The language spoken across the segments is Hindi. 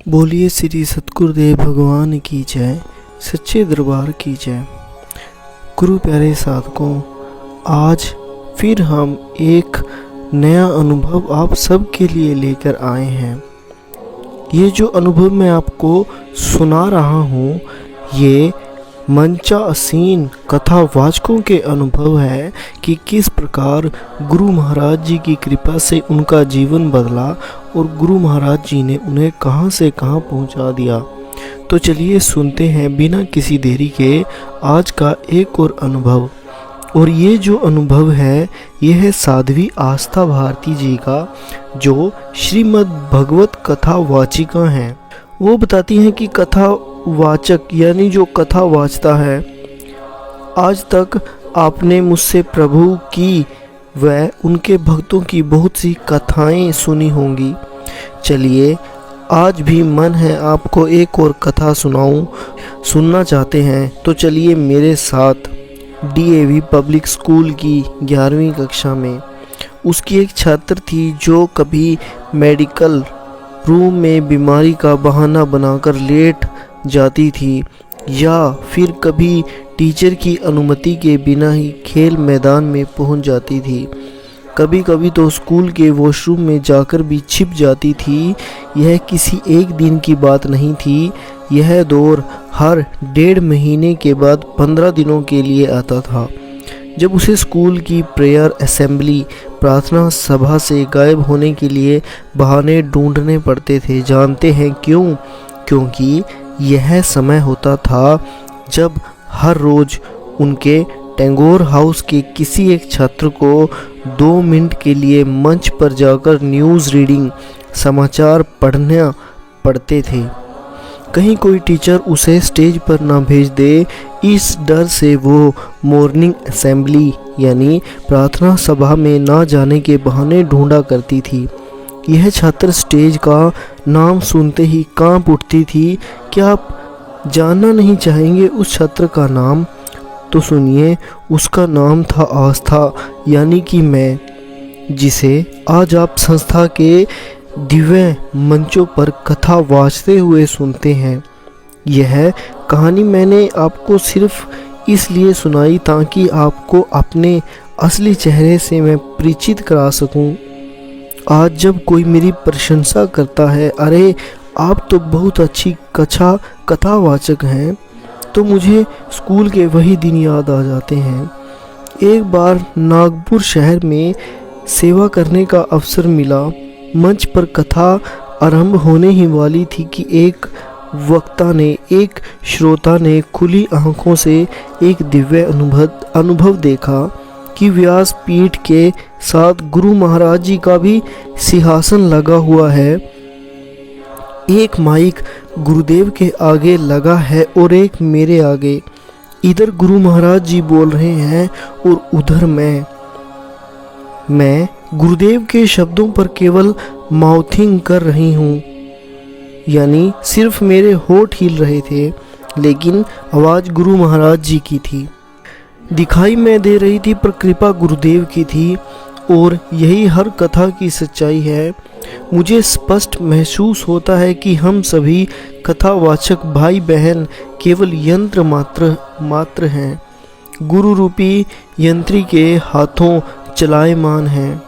बोलिए श्री सतगुरुदेव भगवान की जय, सच्चे दरबार की जय। गुरु प्यारे साधकों, आज फिर हम एक नया अनुभव आप सब के लिए लेकर आए हैं। ये जो अनुभव मैं आपको सुना रहा हूँ, ये मंचासीन कथावाचकों के अनुभव है कि किस प्रकार गुरु महाराज जी की कृपा से उनका जीवन बदला और गुरु महाराज जी ने उन्हें कहां से कहां पहुंचा दिया। तो चलिए सुनते हैं बिना किसी देरी के आज का एक और अनुभव। और ये जो अनुभव है, यह है साध्वी आस्था भारती जी का, जो श्रीमद् भगवत कथा वाचिका हैं। वो बताती हैं कि कथा वाचक यानी जो कथा वाचता है, आज तक आपने मुझसे प्रभु की व उनके भक्तों की बहुत सी कथाएं सुनी होंगी। चलिए, आज भी मन है आपको एक और कथा सुनाऊं। सुनना चाहते हैं तो चलिए मेरे साथ। डीएवी पब्लिक स्कूल की 11वीं कक्षा में उसकी एक छात्र थी जो कभी मेडिकल रूम में बीमारी का बहाना बनाकर लेट जाती थी, या फिर कभी टीचर की अनुमति के बिना ही खेल मैदान में पहुंच जाती थी। कभी कभी तो स्कूल के वॉशरूम में जाकर भी छिप जाती थी। यह किसी एक दिन की बात नहीं थी। यह दौर हर 1.5 महीने के बाद 15 दिनों के लिए आता था, जब उसे स्कूल की प्रेयर असेंबली प्रार्थना सभा से गायब होने के लिए बहाने ढूंढने पड़ते थे। जानते हैं क्यों? क्योंकि यह समय होता था जब हर रोज उनके टैगोर हाउस के किसी एक छात्र को 2 मिनट के लिए मंच पर जाकर न्यूज़ रीडिंग समाचार पढ़ना पड़ते थे। कहीं कोई टीचर उसे स्टेज पर ना भेज दे, इस डर से वो मॉर्निंग असेंबली यानी प्रार्थना सभा में ना जाने के बहाने ढूंढा करती थी। यह छात्र स्टेज का नाम सुनते ही कांप उठती थी। क्या आप जानना नहीं चाहेंगे उस छात्र का नाम? तो सुनिए, उसका नाम था आस्था, यानी कि मैं, जिसे आज आप संस्था के दिव्य मंचों पर कथा वाचते हुए सुनते हैं। यह कहानी मैंने आपको सिर्फ इसलिए सुनाई ताकि आपको अपने असली चेहरे से मैं परिचित करा सकूं। आज जब कोई मेरी प्रशंसा करता है, अरे आप तो बहुत अच्छी कथावाचक हैं, तो मुझे स्कूल के वही दिन याद आ जाते हैं। एक बार नागपुर शहर में सेवा करने का अवसर मिला। मंच पर कथा आरंभ होने ही वाली थी कि एक वक्ता ने, एक श्रोता ने खुली आंखों से एक दिव्य अनुभव देखा कि व्यास पीठ के साथ गुरु महाराज जी का भी सिंहासन लगा हुआ है। एक माइक गुरुदेव के आगे लगा है और एक मेरे आगे। इधर गुरु महाराज जी बोल रहे हैं और उधर मैं गुरुदेव के शब्दों पर केवल माउथिंग कर रही हूँ, यानी सिर्फ मेरे होठ हिल रहे थे, लेकिन आवाज़ गुरु महाराज जी की थी। दिखाई मैं दे रही थी पर कृपा गुरुदेव की थी, और यही हर कथा की सच्चाई है। मुझे स्पष्ट महसूस होता है कि हम सभी कथावाचक भाई बहन केवल यंत्र मात्र हैं, गुरु रूपी यंत्री के हाथों चलायमान हैं।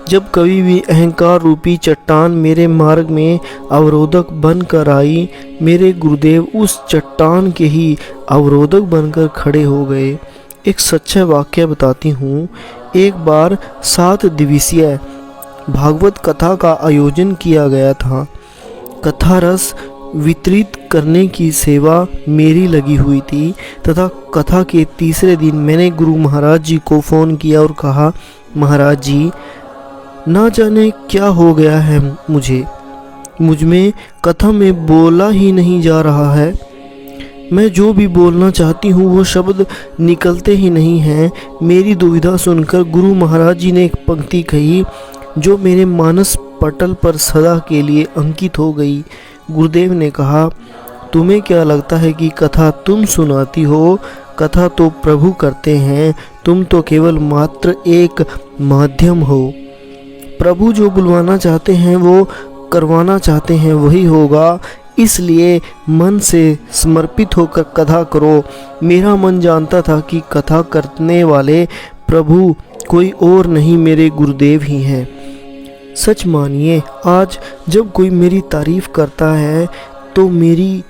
जब कभी भी अहंकार रूपी चट्टान मेरे मार्ग में अवरोधक बनकर आई, मेरे गुरुदेव उस चट्टान के ही अवरोधक बनकर खड़े हो गए। एक सच्चा वाक्य बताती हूँ। एक बार 7 दिवसीय भागवत कथा का आयोजन किया गया था। कथा रस वितरित करने की सेवा मेरी लगी हुई थी, तथा कथा के तीसरे दिन मैंने गुरु महाराज जी को फ़ोन किया और कहा, महाराज जी, ना जाने क्या हो गया है, मुझ में कथा में बोला ही नहीं जा रहा है। मैं जो भी बोलना चाहती हूँ वो शब्द निकलते ही नहीं हैं। मेरी दुविधा सुनकर गुरु महाराज जी ने एक पंक्ति कही जो मेरे मानस पटल पर सदा के लिए अंकित हो गई। गुरुदेव ने कहा, तुम्हें क्या लगता है कि कथा तुम सुनाती हो? कथा तो प्रभु करते हैं, तुम तो केवल मात्र एक माध्यम हो। प्रभु जो बुलवाना चाहते हैं वो करवाना चाहते हैं वही होगा, इसलिए मन से समर्पित होकर कथा करो। मेरा मन जानता था कि कथा करने वाले प्रभु कोई और नहीं मेरे गुरुदेव ही हैं। सच मानिए, आज जब कोई मेरी तारीफ करता है तो मेरी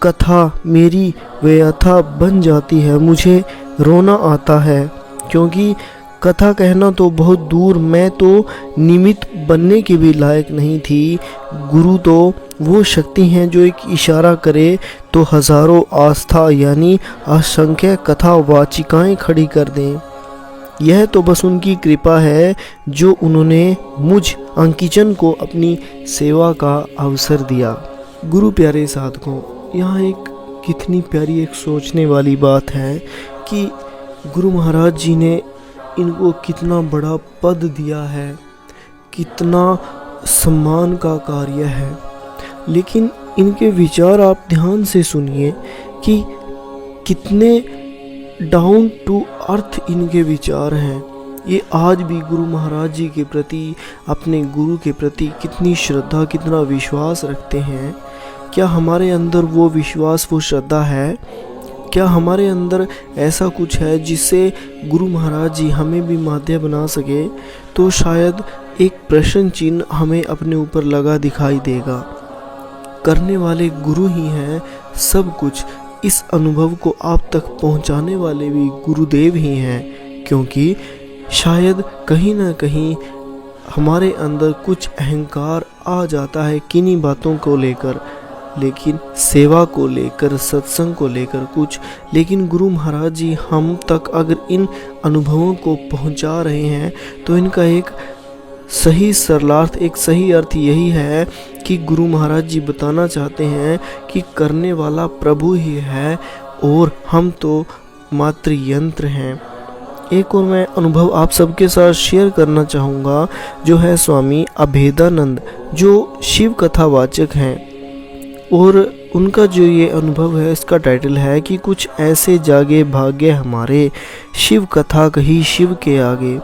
कथा मेरी व्यथा बन जाती है। मुझे रोना आता है, क्योंकि कथा कहना तो बहुत दूर, मैं तो निमित्त बनने के भी लायक नहीं थी। गुरु तो वो शक्ति हैं जो एक इशारा करे तो हजारों आस्था यानी असंख्य कथा वाचिकाएं खड़ी कर दें। यह तो बस उनकी कृपा है जो उन्होंने मुझ अंकिचन को अपनी सेवा का अवसर दिया। गुरु प्यारे साधकों, यहाँ एक कितनी प्यारी एक सोचने वाली बात है कि गुरु महाराज जी ने इनको कितना बड़ा पद दिया है, कितना सम्मान का कार्य है, लेकिन इनके विचार आप ध्यान से सुनिए कि कितने डाउन टू अर्थ इनके विचार हैं। ये आज भी गुरु महाराज जी के प्रति, अपने गुरु के प्रति कितनी श्रद्धा, कितना विश्वास रखते हैं। क्या हमारे अंदर वो विश्वास, वो श्रद्धा है? क्या हमारे अंदर ऐसा कुछ है जिससे गुरु महाराज जी हमें भी माध्य बना सके? तो शायद एक प्रश्न चिन्ह हमें अपने ऊपर लगा दिखाई देगा। करने वाले गुरु ही हैं सब कुछ। इस अनुभव को आप तक पहुंचाने वाले भी गुरुदेव ही हैं, क्योंकि शायद कहीं ना कहीं हमारे अंदर कुछ अहंकार आ जाता है किन्हीं बातों को लेकर, लेकिन सेवा को लेकर, सत्संग को लेकर कुछ। लेकिन गुरु महाराज जी हम तक अगर इन अनुभवों को पहुंचा रहे हैं तो इनका एक सही सरलार्थ, एक सही अर्थ यही है कि गुरु महाराज जी बताना चाहते हैं कि करने वाला प्रभु ही है और हम तो मात्र यंत्र हैं। एक और मैं अनुभव आप सबके साथ शेयर करना चाहूँगा, जो है स्वामी अभेदानंद, जो शिव कथा वाचक हैं, और उनका जो ये अनुभव है इसका टाइटल है कि कुछ ऐसे जागे भाग्य हमारे, शिव कथा कही शिव के आगे।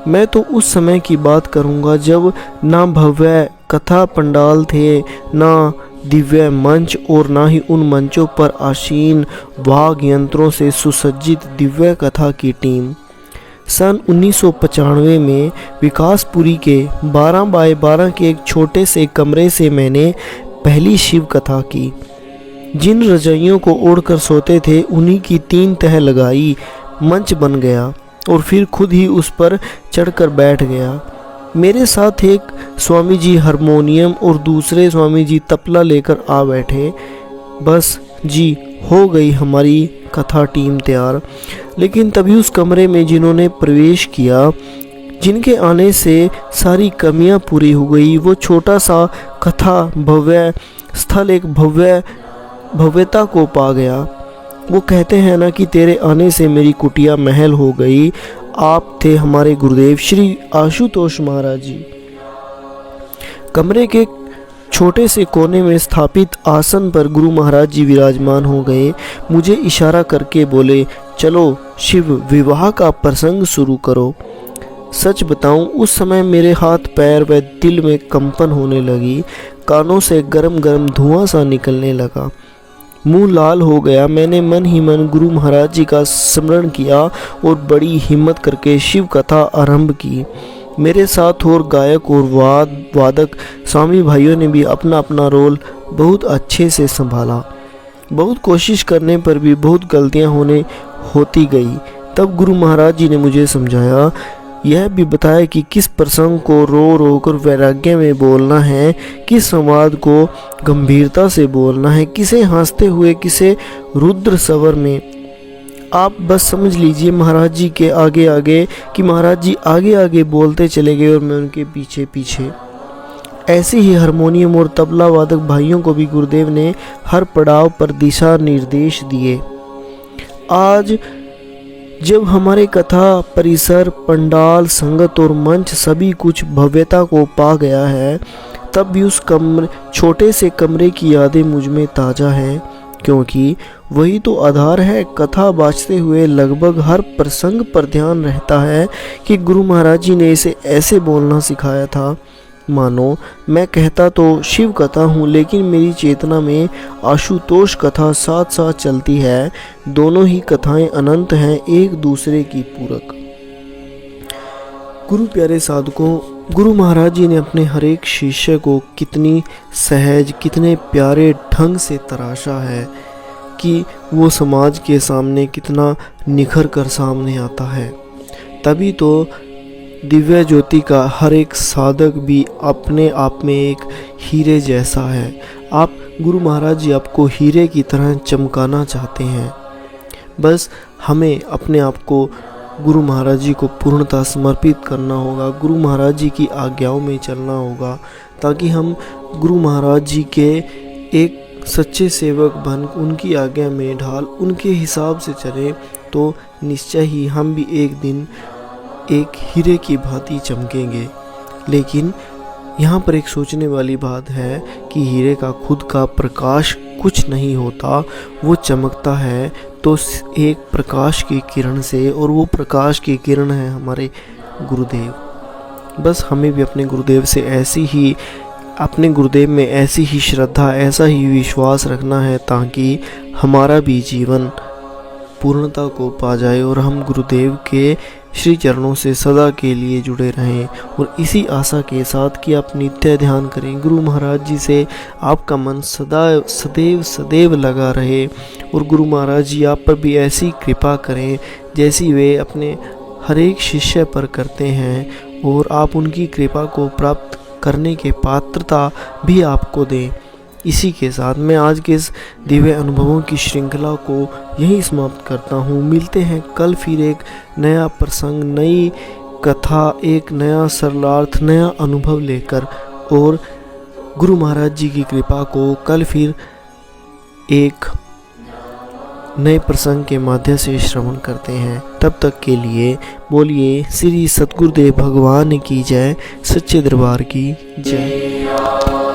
मैं तो उस समय की बात करूँगा जब ना भव्य कथा पंडाल थे, ना दिव्य मंच, और ना ही उन मंचों पर आसीन वाग यंत्रों से सुसज्जित दिव्य कथा की टीम। सन 1995 में विकासपुरी के 12 बाय 12 के एक छोटे से कमरे से मैंने पहली शिव कथा की। जिन रजाइयों को ओढ़कर सोते थे उन्हीं की 3 तह लगाई, मंच बन गया और फिर खुद ही उस पर चढ़कर बैठ गया। मेरे साथ एक स्वामी जी हारमोनियम और दूसरे स्वामी जी तबला लेकर आ बैठे। बस जी, हो गई हमारी कथा टीम तैयार। लेकिन तभी उस कमरे में जिन्होंने प्रवेश किया, जिनके आने से सारी कमियां पूरी हो गई, वो छोटा सा कथा भव्य स्थल एक भव्यता को पा गया। वो कहते हैं ना कि तेरे आने से मेरी कुटिया महल हो गई। आप थे हमारे गुरुदेव श्री आशुतोष महाराज जी। कमरे के छोटे से कोने में स्थापित आसन पर गुरु महाराज जी विराजमान हो गए। मुझे इशारा करके बोले, चलो शिव विवाह का प्रसंग शुरू करो। सच बताऊं, उस समय मेरे हाथ पैर व दिल में कंपन होने लगी। कानों से गरम गरम धुआं सा निकलने लगा, मुंह लाल हो गया। मैंने मन ही मन गुरु महाराज जी का स्मरण किया और बड़ी हिम्मत करके शिव कथा आरंभ की। मेरे साथ और गायक और वादक स्वामी भाइयों ने भी अपना अपना रोल बहुत अच्छे से संभाला। बहुत कोशिश करने पर भी बहुत गलतियां होती गई। तब गुरु महाराज जी ने मुझे समझाया, यह भी बताया कि किस प्रसंग को रो रो कर वैराग्य में बोलना है, किस संवाद को गंभीरता से बोलना है, किसे हंसते हुए, किसे रुद्र स्वर में। आप बस समझ लीजिए महाराज जी के आगे आगे कि महाराज जी आगे आगे बोलते चले गए और मैं उनके पीछे पीछे। ऐसे ही हारमोनियम और तबला वादक भाइयों को भी गुरुदेव ने हर पड़ाव पर दिशा निर्देश दिए। आज जब हमारे कथा परिसर, पंडाल, संगत और मंच सभी कुछ भव्यता को पा गया है, तब भी उस छोटे से कमरे की यादें मुझ में ताज़ा हैं, क्योंकि वही तो आधार है। कथा बाजते हुए लगभग हर प्रसंग पर ध्यान रहता है कि गुरु महाराज जी ने इसे ऐसे बोलना सिखाया था मानो मैं कहता तो शिव कथा हूँ, लेकिन मेरी चेतना में आशुतोष कथा साथ साथ चलती है। दोनों ही कथाएं अनंत हैं, एक दूसरे की पूरक। गुरु प्यारे साधकों, गुरु महाराज जी ने अपने हर एक शिष्य को कितनी सहज, कितने प्यारे ढंग से तराशा है कि वो समाज के सामने कितना निखर कर सामने आता है। तभी तो दिव्य ज्योति का हर एक साधक भी अपने आप में एक हीरे जैसा है। आप गुरु महाराज जी आपको हीरे की तरह चमकाना चाहते हैं। बस हमें अपने आप को गुरु महाराज जी को पूर्णतः समर्पित करना होगा, गुरु महाराज जी की आज्ञाओं में चलना होगा, ताकि हम गुरु महाराज जी के एक सच्चे सेवक बन उनकी आज्ञा में ढाल उनके हिसाब से चले, तो निश्चय ही हम भी एक दिन एक हीरे की भांति चमकेंगे। लेकिन यहाँ पर एक सोचने वाली बात है कि हीरे का खुद का प्रकाश कुछ नहीं होता, वो चमकता है तो एक प्रकाश की किरण से, और वो प्रकाश की किरण है हमारे गुरुदेव। बस हमें भी अपने गुरुदेव से अपने गुरुदेव में ऐसी ही श्रद्धा, ऐसा ही विश्वास रखना है, ताकि हमारा भी जीवन पूर्णता को पा जाए और हम गुरुदेव के श्री चरणों से सदा के लिए जुड़े रहें। और इसी आशा के साथ कि आप नित्य ध्यान करें, गुरु महाराज जी से आपका मन सदैव लगा रहे, और गुरु महाराज जी आप पर भी ऐसी कृपा करें जैसी वे अपने हर एक शिष्य पर करते हैं, और आप उनकी कृपा को प्राप्त करने के पात्रता भी आपको दें। इसी के साथ मैं आज के इस दिव्य अनुभवों की श्रृंखला को यहीं समाप्त करता हूँ। मिलते हैं कल फिर एक नया प्रसंग, नई कथा, एक नया सरलार्थ, नया अनुभव लेकर, और गुरु महाराज जी की कृपा को कल फिर एक नए प्रसंग के माध्यम से श्रवण करते हैं। तब तक के लिए बोलिए श्री सतगुरुदेव भगवान की जय, सच्चे दरबार की जय।